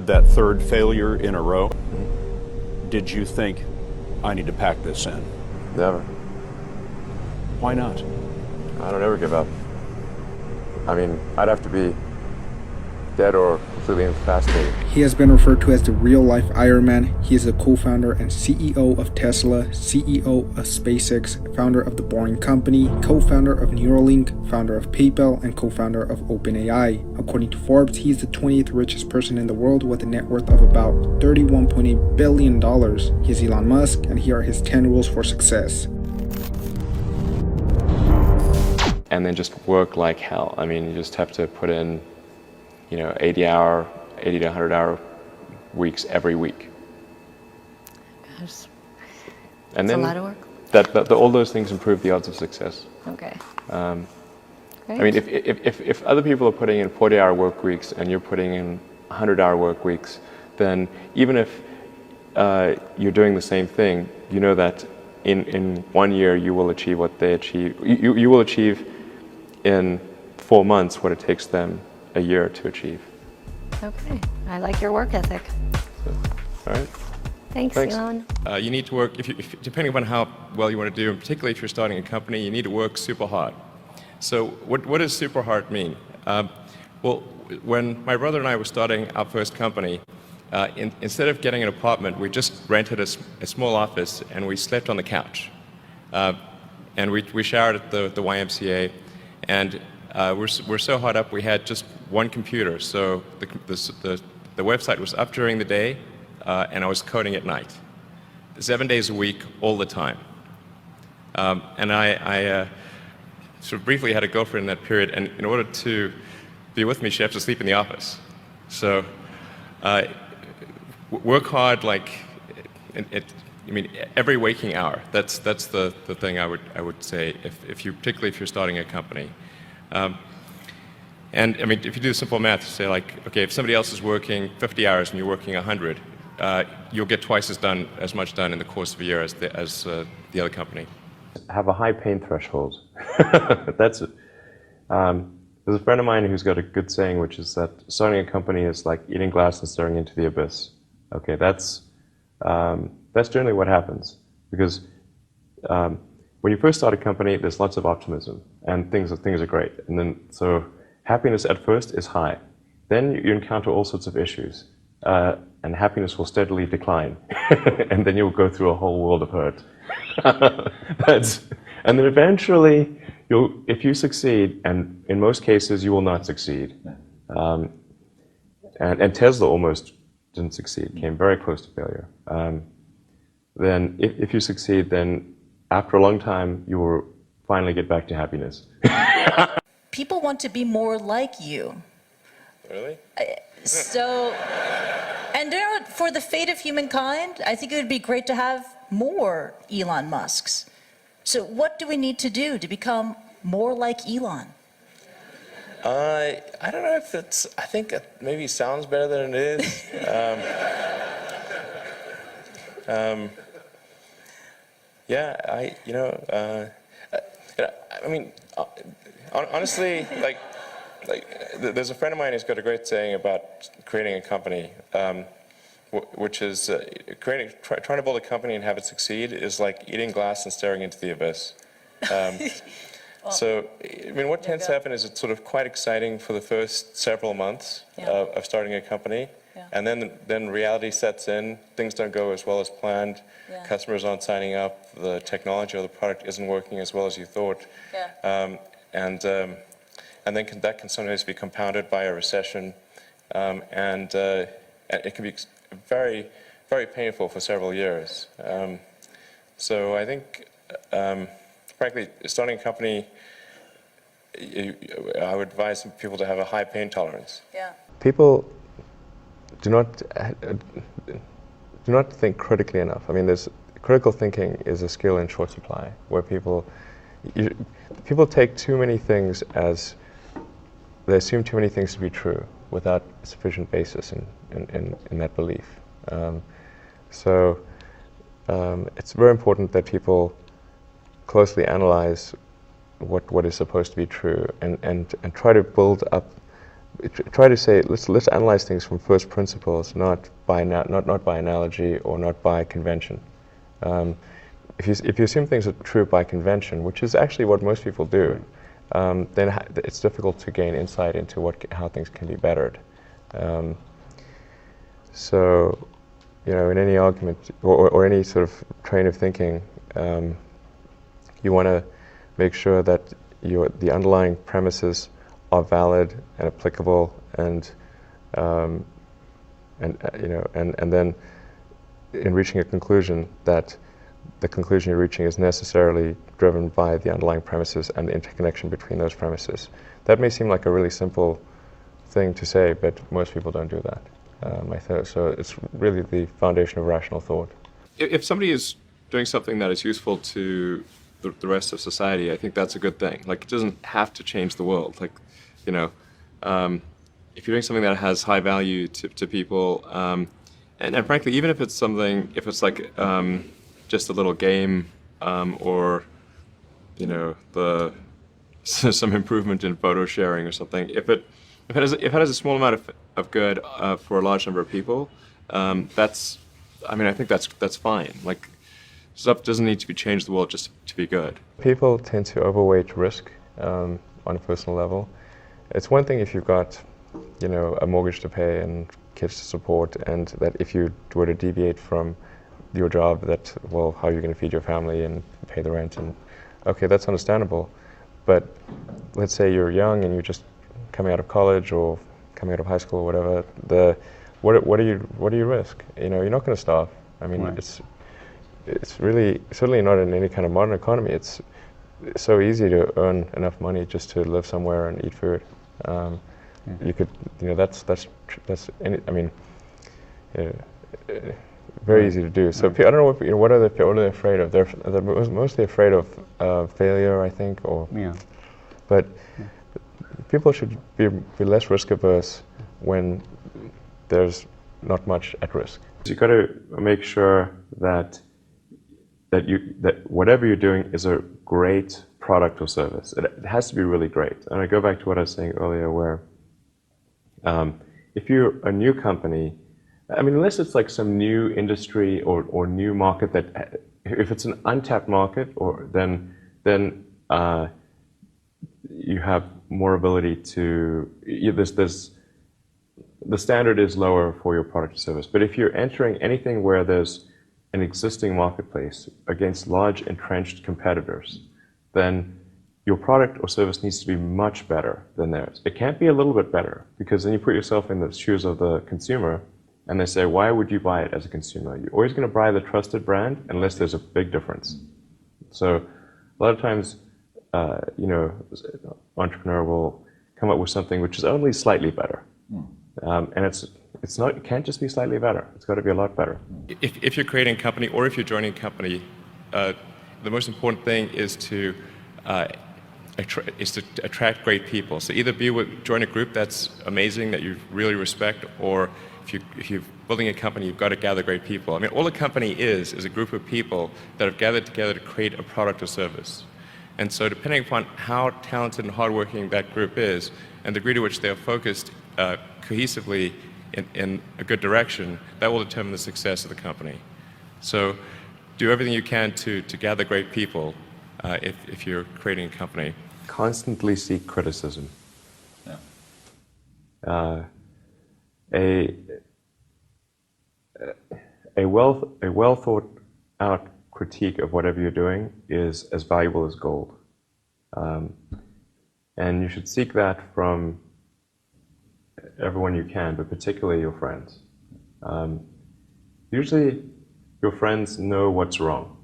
That third failure in a row, did you think, I need to pack this in? Never. Why not? I don't ever give up. I mean, I'd have to be dead or completely incapacitated. He has been referred to as the real-life Iron Man. He is the co-founder and CEO of Tesla, CEO of SpaceX, founder of The Boring Company, co-founder of Neuralink, founder of PayPal, and co-founder of OpenAI. According to Forbes, he is the 20th richest person in the world with a net worth of about $31.8 billion. He is Elon Musk, and here are his 10 rules for success. And then just work like hell. I mean, you just have to put in 80 to 100 hour weeks every week. Gosh, and that's then a lot of work. All those things improve the odds of success. Okay. I mean, if other people are putting in 40-hour work weeks and you're putting in 100-hour work weeks, then even if you're doing the same thing, you know that in 1 year you will achieve what they achieve. You will achieve in 4 months what it takes them a year to achieve. Okay, I like your work ethic. So, all right. Thanks. Elon. You need to work, depending upon how well you want to do, and particularly if you're starting a company, you need to work super hard. So what does super hard mean? Well, when my brother and I were starting our first company, instead of getting an apartment, we just rented a small office and we slept on the couch. And we showered at the YMCA, and we're so hard up we had just one computer. So the website was up during the day, and I was coding at night, 7 days a week, all the time. And I sort of briefly had a girlfriend in that period, and in order to be with me, she had to sleep in the office. So work hard, like I mean, every waking hour. That's the thing I would say, particularly if you're starting a company. And I mean, if you do simple math, you say like, okay, if somebody else is working 50 hours and you're working 100, you'll get twice as much done in the course of a year as the other company. Have a high pain threshold. That's it. There's a friend of mine who's got a good saying, which is that starting a company is like eating glass and staring into the abyss. Okay, that's generally what happens, because when you first start a company, there's lots of optimism and things are great, and then so happiness at first is high. Then you encounter all sorts of issues, and happiness will steadily decline, and then you'll go through a whole world of hurt. And then eventually, if you succeed, and in most cases you will not succeed, and Tesla almost didn't succeed, came very close to failure. Then if you succeed, then after a long time, you will finally get back to happiness. People want to be more like you. Really? And for the fate of humankind, I think it would be great to have more Elon Musks. So what do we need to do to become more like Elon? I don't know if it's, I think it maybe sounds better than it is. Yeah, I mean, honestly, like there's a friend of mine who's got a great saying about creating a company, which is trying to build a company and have it succeed is like eating glass and staring into the abyss. So, I mean, what tends to happen is it's sort of quite exciting for the first several months of starting a company. Yeah. And then reality sets in, things don't go as well as planned, customers aren't signing up, the technology or the product isn't working as well as you thought. Yeah. And then that can sometimes be compounded by a recession, and it can be very, very painful for several years. So I think, frankly, starting a company, I would advise people to have a high pain tolerance. Yeah. People do not think critically enough. I mean, critical thinking is a skill in short supply, where people take too many things as, they assume too many things to be true without sufficient basis in that belief. It's very important that people closely analyze what is supposed to be true and try to build up try to say, let's analyze things from first principles, not by analogy or not by convention. If you assume things are true by convention, which is actually what most people do, then it's difficult to gain insight into how things can be bettered. So, in any argument or any sort of train of thinking, you want to make sure that the underlying premises are valid and applicable, and then in reaching a conclusion, that the conclusion you're reaching is necessarily driven by the underlying premises and the interconnection between those premises. That may seem like a really simple thing to say, but most people don't do that. So it's really the foundation of rational thought. If somebody is doing something that is useful to the rest of society, I think that's a good thing. Like, it doesn't have to change the world. Like, if you're doing something that has high value to people, and frankly, even if it's something, if it's like just a little game, or some improvement in photo sharing or something, if it has a small amount of good for a large number of people, I think that's fine. Like, stuff doesn't need to change the world just to be good. People tend to overweight risk on a personal level. It's one thing if you've got, a mortgage to pay and kids to support, and that if you were to deviate from your job, that, well, how are you going to feed your family and pay the rent? And okay, that's understandable. But let's say you're young and you're just coming out of college or coming out of high school or whatever. What do you risk? You're not going to starve. I mean, right. It's really certainly not in any kind of modern economy. It's so easy to earn enough money just to live somewhere and eat food. You could, very easy to do. So I don't know what are they afraid of? They're mostly afraid of failure, I think, or. Yeah. But people should be less risk averse when there's not much at risk. You've got to make sure that whatever you're doing is a great product or service. It has to be really great. And I go back to what I was saying earlier, where if you're a new company, unless it's like some new industry or new market that, if it's an untapped market, then you have more ability to. The standard is lower for your product or service. But if you're entering anything where there's an existing marketplace against large entrenched competitors, then your product or service needs to be much better than theirs. It can't be a little bit better, because then you put yourself in the shoes of the consumer, and they say, why would you buy it as a consumer? You're always going to buy the trusted brand unless there's a big difference. So a lot of times, entrepreneur will come up with something which is only slightly better. And it can't just be slightly better. It's got to be a lot better. If you're creating a company or if you're joining a company, the most important thing is to attract great people. So either join a group that's amazing, that you really respect, or if you're building a company, you've got to gather great people. All a company is a group of people that have gathered together to create a product or service. And so depending upon how talented and hardworking that group is, and the degree to which they are focused cohesively in a good direction, that will determine the success of the company. So do everything you can to gather great people if you're creating a company. Constantly seek criticism. Yeah. A well thought out critique of whatever you're doing is as valuable as gold. And you should seek that from everyone you can, but particularly your friends. Usually your friends know what's wrong,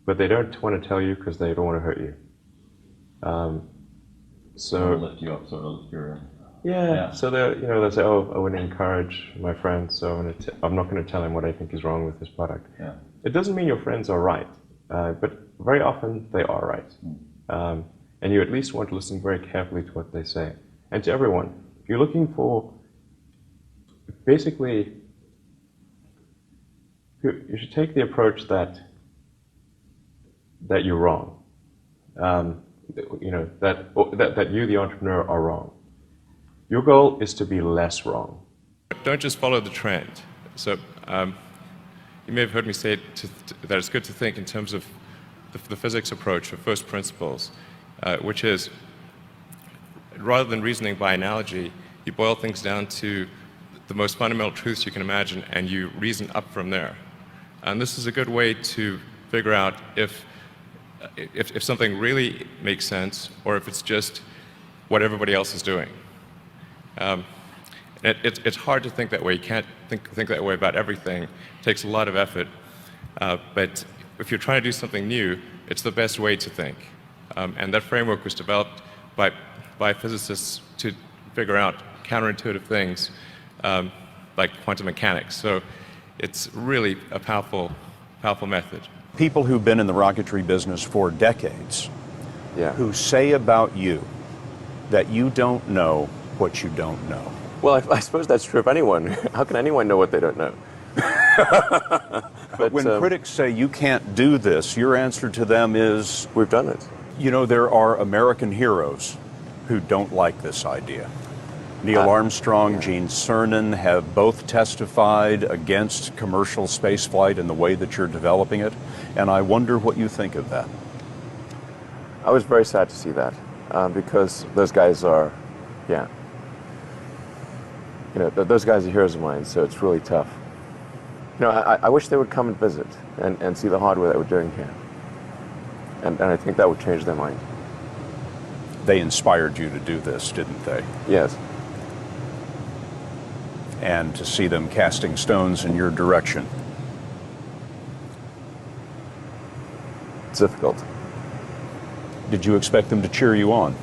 but they don't want to tell you because they don't want to hurt you. So lift you up, sort of lift your. Yeah. So they'll say, "Oh, I want to encourage my friend, so I'm not going to tell him what I think is wrong with this product." Yeah. It doesn't mean your friends are right, but very often they are right, and you at least want to listen very carefully to what they say. And to everyone, you're looking for. Basically, you should take the approach that you're wrong. That you, the entrepreneur, are wrong. Your goal is to be less wrong. Don't just follow the trend. So you may have heard me say that it's good to think in terms of the physics approach of first principles, which is rather than reasoning by analogy, you boil things down to the most fundamental truths you can imagine and you reason up from there. And this is a good way to figure out if something really makes sense or if it's just what everybody else is doing. It's hard to think that way. You can't think that way about everything. It takes a lot of effort. But if you're trying to do something new, it's the best way to think. And that framework was developed by physicists to figure out counterintuitive things like quantum mechanics. So it's really a powerful method. People who've been in the rocketry business for decades, who say about you that you don't know what you don't know. Well, I suppose that's true of anyone. How can anyone know what they don't know? But when critics say you can't do this, your answer to them is, we've done it. You know, there are American heroes who don't like this idea. Neil Armstrong, Gene Cernan have both testified against commercial spaceflight in the way that you're developing it, and I wonder what you think of that. I was very sad to see that, because those guys are, those guys are heroes of mine, so it's really tough. I wish they would come and visit and see the hardware that we're doing here. And I think that would change their mind. They inspired you to do this, didn't they? Yes. And to see them casting stones in your direction. It's difficult. Did you expect them to cheer you on?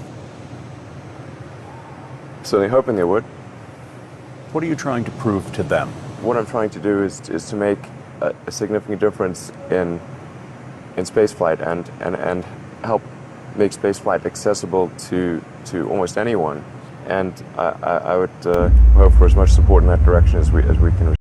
So they're hoping they would. What are you trying to prove to them? What I'm trying to do is to make a significant difference in spaceflight and help make spaceflight accessible to almost anyone. And I would hope for as much support in that direction as we can receive.